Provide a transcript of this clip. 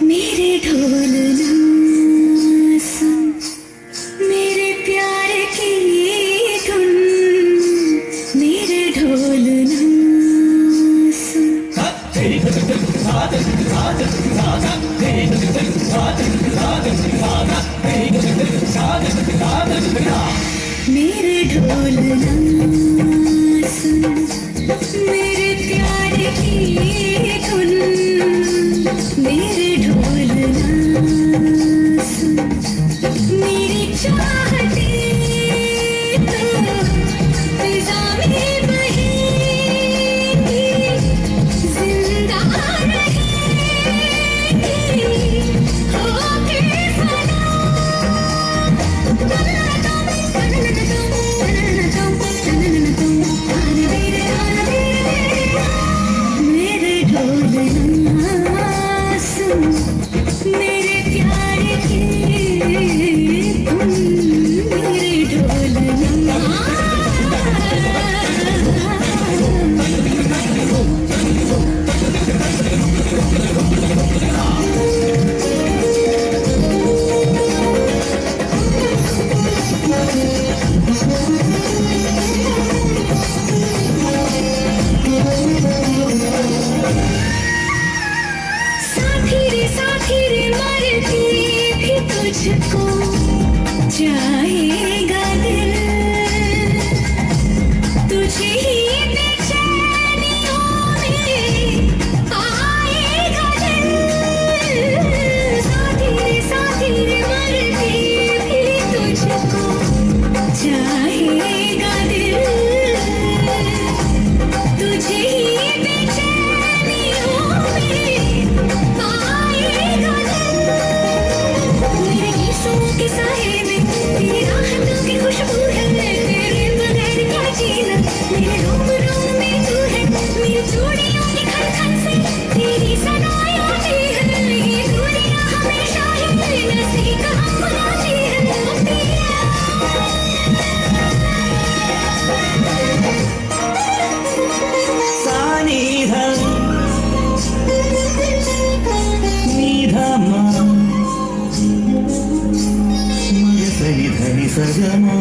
मेरे ढोल सुन, मेरे प्यार की धुन, मेरे ढोल सुन। मेरे ढोल सुन, मेरे प्यार की धुन, मेरे ढोल सुन, मेरी चाहते तो फिजा में बहेगी, जिंदा रहेगी होके फना। मेरे ढोल सुन, मेरे प्यार की धुन, मेरे ढोल साथी रे मरती भी तुझको चाहेगा दिल, तुझे ही बेचैनियों में आएगा दिल। साथी रे मरती भी तुझको चाहेगा दिल, तुझे ही बेचैनियों में आएगा दिल। मेरे गीतों के साए में तेरी राहतों की खुशबू है, तेरे बगैर क्या जीना। मेरे रोम रोम में तू है, मेरी चूड़ियों की खनखन से तेरी सदाएं आती है। ये दूरियां हमेशा ही नज़दीक हम बुलाती है। सगमा